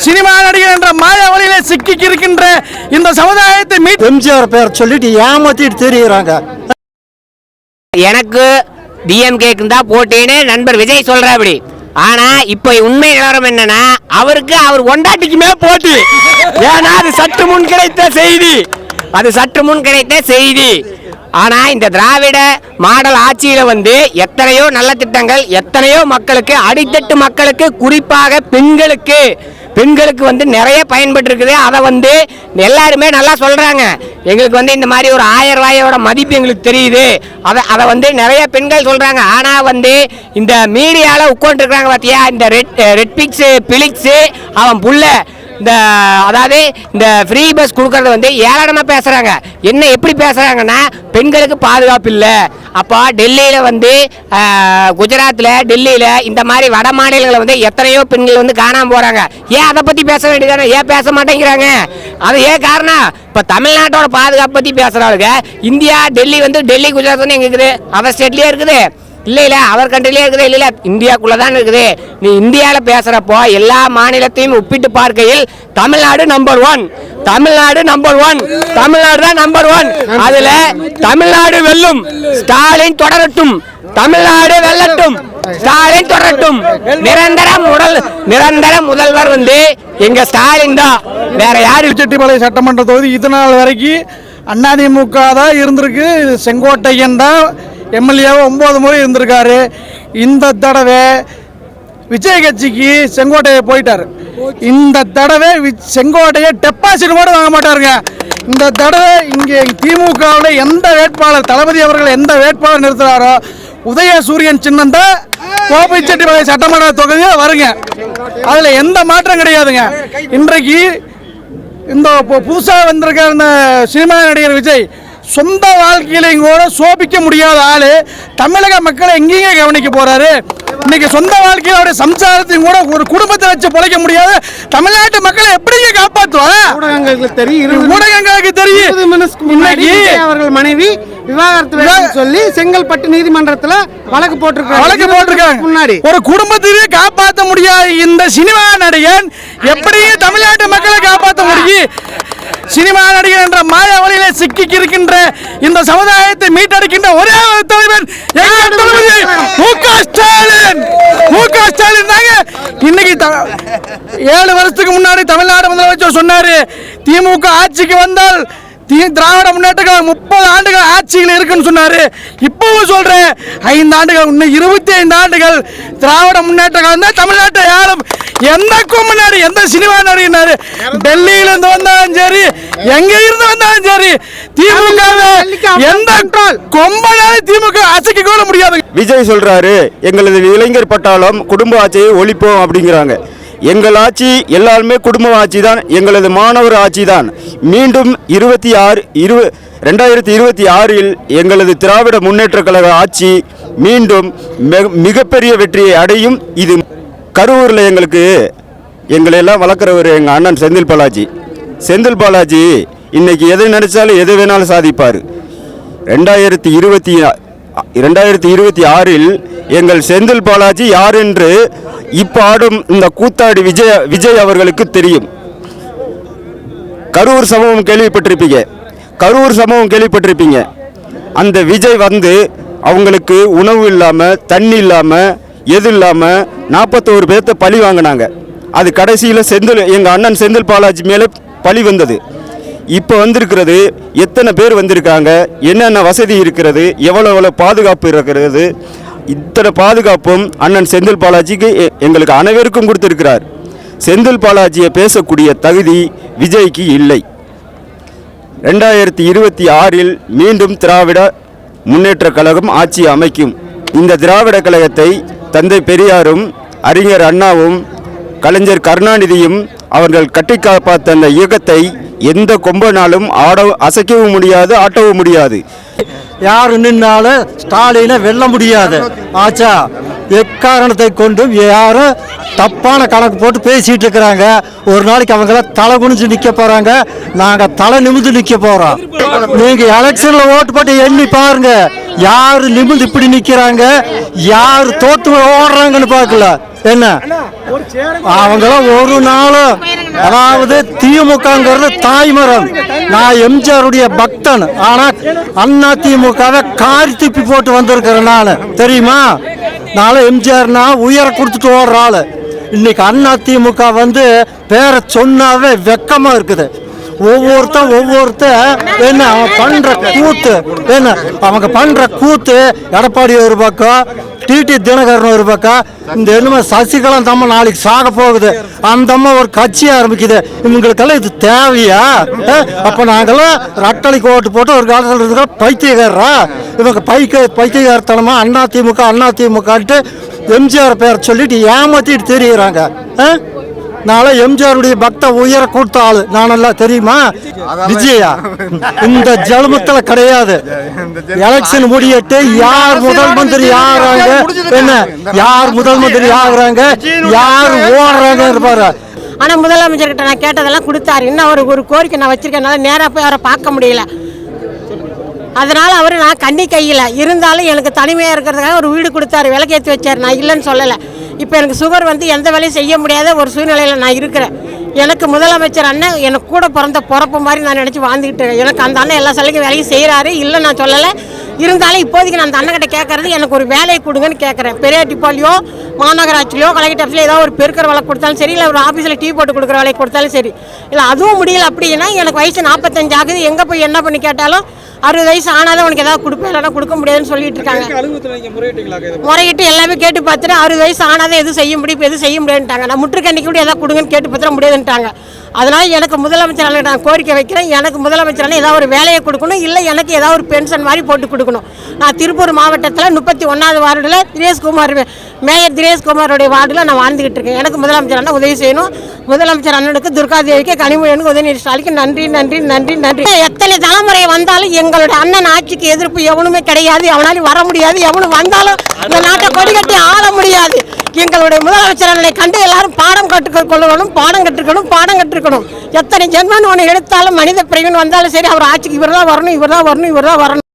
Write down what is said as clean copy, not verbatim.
Cinema நடிகர் என்ற மாய வழியிலே சிக்கி இருக்கின்ற இந்த சமுதாயத்தை எம்ஜிஆர் பேர் சொல்லிட்டு ஏமாத்திட்டு தெரியுறாங்க. எனக்கு டிஎம்கேக்கு தான் போட்டேன்னு நண்பர் விஜய் சொல்ற அப்படி. ஆனா இப்ப உண்மை நிலவரம் என்னன்னா அவருக்கு அவர் ஒண்டாட்டிக்குமே போட்டி. ஏன்னா அது சற்று முன் கிடைத்த செய்தி. ஆனா இந்த திராவிட மாடல் ஆட்சியில எத்தனையோ நல்ல திட்டங்கள் எத்தனையோ மக்களுக்கு அடித்தட்டு மக்களுக்கு குறிப்பாக பெண்களுக்கு நிறைய பயன்பட்டு இருக்குது. அதை எல்லாருமே நல்லா சொல்றாங்க. எங்களுக்கு இந்த மாதிரி ஒரு 1000 ரூபாயோட மதிப்பு எங்களுக்கு தெரியுது. அதை நிறைய பெண்கள் சொல்றாங்க. ஆனா இந்த மீடியால உட்கார்ந்து இருக்காங்க பாத்தியா, இந்த ரெட் பிளிக்ஸ் அவன் புள்ள அதாவது இந்த ஃப்ரீ பஸ் கொடுக்கறது ஏளனமா பேசுறாங்க. என்ன எப்படி பேசுறாங்கன்னா பெண்களுக்கு பாதுகாப்பு இல்லை. அப்போ டெல்லியில குஜராத்ல டெல்லியில இந்த மாதிரி வட மாநிலங்களை எத்தனையோ பெண்கள் காணாம போறாங்க. ஏன் அதை பத்தி பேச வேண்டியதானே? ஏன் பேச மாட்டேங்கிறாங்க? அது ஏன் காரணம்? இப்ப தமிழ்நாட்டோட பாதுகாப்பு பத்தி பேசுறாங்க. இந்தியா டெல்லி குஜராத் எங்க இருக்குது? அவர் ஸ்டேட்லயே இருக்குது இல்ல அவர் கண்ட்ரிலே இருக்குது இல்ல இந்தியாக்குள்ளதான் இருக்குது. நீ இந்தியால பேசுறப்போ எல்லா மாநிலத்தையும் ஒப்பிட்டு பார்க்கையில் தமிழ்நாடு நம்பர் 1. தமிழ்நாடு தான் நம்பர் 1. அதுல தமிழ்நாடு வெல்லும், ஸ்டாலின் தொடரட்டும். தமிழ்நாடு வெல்லட்டும், ஸ்டாலின் தொடரட்டும். நிரந்தர முதல்வர் எங்க ஸ்டாலின் தான், வேற யாரு? செட்டிப்பாளையம் சட்டமன்ற தொகுதி இதனால் வரைக்கும் அதிமுக தான் இருந்திருக்கு. செங்கோட்டையன் தான் எம்எல்ஏவை 9 முறை இருந்திருக்காரு. இந்த தடவை விஜய் கட்சிக்கு செங்கோட்டையை போயிட்டாரு. இந்த தடவை செங்கோட்டையை டெபாசிட் கூட வாங்க மாட்டாருங்க. இந்த தடவை இங்கே திமுகவில் எந்த வேட்பாளர் தளபதி அவர்கள் எந்த வேட்பாளர் நிறுத்துறாரோ உதயசூரியன் சின்னம் தான் கோபிச்செட்டிப்பாளையம் சட்டமன்ற தொகுதியில் வருங்க. அதில் எந்த மாற்றம் கிடையாதுங்க. இன்றைக்கு இந்த புதுசாக வந்திருக்க இந்த சினிமா நடிகர் விஜய் சொந்த வாழ்க்கையிலையும் கூட சோபிக்க முடியாத ஆளு தமிழக மக்களை எங்கேயுமே கவனிக்க போறாரு. இன்னைக்கு சொந்த வாழ்க்கையில அவருடைய சம்சாரத்தையும் கூட ஒரு குடும்பத்தை வச்சு பொழைக்க முடியாது. தமிழ்நாட்டு மக்களை எப்படிங்க காப்பாற்றுவாங்க? ஊடகங்களுக்கு தெரியும். இன்னைக்கு அவர்கள் மனைவி விவாகரத்து சொல்லி செங்கல்பட்டு நீதிமன்றத்தில் வழக்கு போட்டிருக்காங்க. முன்னாடி ஒரு குடும்பத்தையே காப்பாற்ற முடியாது இந்த சினிமா நடிகன் எப்படி தமிழ்நாட்டு மக்களை காப்பாற்ற முடியும்? சினிமா நடிகர் என்ற மாய வழியிலே சிக்கி இருக்கின்ற இந்த சமுதாயத்தை மீட்டெடுக்கின்ற ஒரே ஒரு தலைவர் ஸ்டாலின் தாங்க. இன்னைக்கு 7 வருஷத்துக்கு முன்னாடி தமிழ்நாடு முதலமைச்சர் சொன்னாரு, திமுக ஆட்சிக்கு வந்தால் திராவிட முன்னேற்ற கழகம் 30 ஆண்டுகள் ஆட்சியில் இருக்குன்னு சொன்னாரு. இப்பவும் சொல்றேன், 5 ஆண்டுகள் இன்னும் 25 ஆண்டுகள் திராவிட முன்னேற்ற கழகம் தான் தமிழ்நாட்டை யாரும் எந்த முன்னாடி எந்த சினிமா நடிகர் டெல்லியில இருந்து வந்தாலும் சரி எங்க இருந்து வந்தாலும் சரி திமுக எந்த கொம்பனாலும் திமுக அசைக்க கூட முடியாது. விஜய் சொல்றாரு எங்களது இளைஞர் பட்டாளம் குடும்ப ஆட்சியை ஒழிப்போம் அப்படிங்கிறாங்க. எங்கள் ஆட்சி எல்லாருமே குடும்ப ஆட்சி தான், எங்களது மாணவர் ஆட்சி தான். மீண்டும் 2026 எங்களது திராவிட முன்னேற்ற கழக ஆட்சி மீண்டும் மிகப்பெரிய வெற்றியை அடையும். இது கரூரில் எங்களையெல்லாம் வளர்க்குறவர் எங்கள் அண்ணன் செந்தில் பாலாஜி இன்னைக்கு எதை நினைச்சாலும் எது வேணாலும் சாதிப்பார். 2026 எங்கள் செந்தில் பாலாஜி யார் என்று இப்ப ஆடும் இந்த கூத்தாடி விஜய் அவர்களுக்கு தெரியும். கரூர் சம்பவம் கேள்விப்பட்டிருப்பீங்க. அந்த விஜய் அவங்களுக்கு உணவு இல்லாம தண்ணி இல்லாம எது இல்லாம 41 பேர்த்த பழி வாங்கினாங்க. அது கடைசியில் எங்க அண்ணன் செந்தில் பாலாஜி மேல பழி வந்தது. இப்போ வந்திருக்கிறது எத்தனை பேர் வந்திருக்காங்க, என்னென்ன வசதி இருக்கிறது, எவ்வளோ பாதுகாப்பு இருக்கிறது. இத்தனை பாதுகாப்பும் அண்ணன் செந்தில் பாலாஜிக்கு எங்களுக்கு அனைவருக்கும் கொடுத்திருக்கிறார். செந்தில் பாலாஜியை பேசக்கூடிய தகுதி விஜய்க்கு இல்லை. 2026 மீண்டும் திராவிட முன்னேற்ற கழகம் ஆட்சி அமைக்கும். இந்த திராவிட கழகத்தை தந்தை பெரியாரும் அறிஞர் அண்ணாவும் கலைஞர் கருணாநிதியும் அவர்கள் கட்டி காப்பாற்ற அந்த இயக்கத்தை எந்த கொம்பனாலும் அசைக்கவும் முடியாது, ஆட்டவும் முடியாது. யாரு நின்னாலும் ஸ்டாலினை வெல்ல முடியாது. ஆச்சா, எக்காரணத்தை கொண்டும் யாரும் தப்பான கணக்கு போட்டு பேசிட்டு இருக்கிறாங்க. ஒரு நாளைக்கு அவங்கள தலை குனிஞ்சு நிக்க போறாங்க, நாங்க தலை நிமிந்து நிக்க போறோம். நீங்க எலெக்ஷன்ல ஓட்டு போட்டு எண்ணி பாருங்க, யாரு நிமிந்து இப்படி நிக்கிறாங்க, யாரு தோத்து ஓடுறாங்கன்னு பார்க்கல. என்ன அவங்களாம் ஒரு நாள், அதாவது திமுகங்கிறது தாய்மரம். நான் எம்ஜிஆருடைய பக்தன். ஆனா அண்ணா திமுகவை காரி துப்பி போட்டு வந்திருக்கிறேன் நான், தெரியுமா? நாளை எம்ஜிஆர்னா உயர கொடுத்துட்டு ஓடுற ஆளு. இன்னைக்கு அண்ணா திமுக வந்து பேரை சொன்னாவே வெக்கமா இருக்குது. ஒவ்வொருத்த என்ன அவன் பண்ற கூத்து, என்ன அவங்க பண்ற கூத்து. எடப்பாடி ஒரு பக்கம், டிடி தினகரன் ஒரு பக்கம், இந்த என்னமோ சசிகலா தம்ம நாளைக்கு சாக போகுது, அந்த அம்மா ஒரு கட்சி ஆரம்பிக்குது. இவங்களுக்கெல்லாம் இது தேவையா? அப்ப நாங்களாம் ரட்டளைக்கு ஓட்டு போட்டு ஒரு காலத்தில் இருக்கிற பைத்தியக்காரரா? இவங்க பைத்தியக்காரத்தனமா அண்ணா திமுகன்ட்டு எம்ஜிஆர் பேரை சொல்லிட்டு ஏமாத்திட்டு தெரியுறாங்க. நாளை எம்ஜிஆருடைய பக்த உயர கொடுத்த ஆளு நானெல்லாம், தெரியுமா? விஜயா இந்த ஜலமத்துல கிடையாது. எலெக்ஷன் முடியட்டு யார் முதல் மந்திரி ஆகுறாங்க, என்ன யார் முதல் மந்திரி ஆகுறாங்க, யார் ஓடுறாங்க பாரு. ஆனா முதலமைச்சர்கிட்ட நான் கேட்டதெல்லாம் கொடுத்தாரு. இன்னும் ஒரு கோரிக்கை நான் வச்சிருக்கேன், நேராக போய் அவரை பார்க்க முடியல. அதனால அவர் நான் கண்ணி கையில் இருந்தாலும் எனக்கு தனிமையாக இருக்கிறதுக்காக ஒரு வீடு கொடுத்தாரு, விளக்கேற்றி வச்சார். நான் இல்லைன்னு சொல்லலை. இப்போ எனக்கு சுகர் வந்து எந்த வேலையும் செய்ய முடியாத ஒரு சூழ்நிலையில் நான் இருக்கிறேன். எனக்கு முதலமைச்சர் அண்ணன் எனக்கு கூட பிறந்த பிறப்பு மாதிரி நான் நினச்சி வாழ்ந்துக்கிட்டு இருக்கேன். எனக்கு அந்த அண்ணன் எல்லா சலுகை வேலையும் செய்கிறாரு, இல்லை நான் சொல்லலை. இருந்தாலும் இப்போதைக்கு நான் அந்த அண்ணன்கிட்ட கேட்கறது எனக்கு ஒரு வேலையை கொடுங்கன்னு கேட்குறேன். பெரிய டிப்போலையோ மாநகராட்சியிலையோ கலெக்டர் ஆஃபீஸில் ஏதோ ஒரு பெருக்கிற வேலை கொடுத்தாலும் சரி, இல்லை ஒரு ஆஃபீஸில் டீ போட்டு கொடுக்குற வேலையை கொடுத்தாலும் சரி. இல்லை அதுவும் முடியல அப்படின்னா எனக்கு வயசு 45 ஆகுது. எங்கே போய் என்ன பண்ணி கேட்டாலும் 60 வயசு ஆனாதான் உனக்கு ஏதாவது கொடுப்பேன், இல்லைன்னா கொடுக்க முடியாதுன்னு சொல்லிட்டு இருக்காங்க. முறையிட்டு எல்லாமே கேட்டு பார்த்துட்டு 60 வயசு ஆனாதான் எதுவும் செய்ய முடியும், எதுவும் செய்ய முடியாதுட்டாங்க. நான் முற்றுக்கண்டிக்கு கூட ஏதாவது கொடுங்கன்னு கேட்டு பார்த்தா முடியாதுன்ட்டாங்க. அதனால எனக்கு முதலமைச்சர் நான் கோரிக்கை வைக்கிறேன். எனக்கு முதலமைச்சர் ஏதாவது ஒரு வேலையை கொடுக்கணும், இல்லை எனக்கு ஏதாவது ஒரு பென்ஷன் மாதிரி போட்டு கொடுக்கணும். நான் திருப்பூர் மாவட்டத்தில் 31வது வார்டில் தினேஷ்குமார், மேயர் தினேஷ்குமாரோடைய வார்டில் நான் வாழ்ந்துகிட்டு இருக்கேன். எனக்கு முதலமைச்சர் அண்ணன் உதவி செய்யணும். முதலமைச்சர் அண்ணனுக்கு, துர்காதேவிக்கு, கனிமொழிக்கு, உதயநிதி ஸ்டாலினுக்கு நன்றி நன்றி நன்றி நன்றி. எத்தனை தலைமுறை வந்தாலும் எங்களுடைய அண்ணன் ஆட்சிக்கு எதிர்ப்பு எவனுமே கிடையாது. எவனாலும் வர முடியாது. எவனும் வந்தாலும் இந்த நாட்டை கொடி கட்டி ஆள முடியாது. எங்களுடைய முதலமைச்சர் அண்ணனை கண்டு எல்லாரும் பாடம் கற்றுக்கொள்ளணும், பாடம் கற்றுக்கணும். எத்தனை ஜென்மன் ஒன்று எடுத்தாலும் மனித பிரிவின் வந்தாலும் சரி, அவர் ஆட்சிக்கு இவர் தான் வரணும்.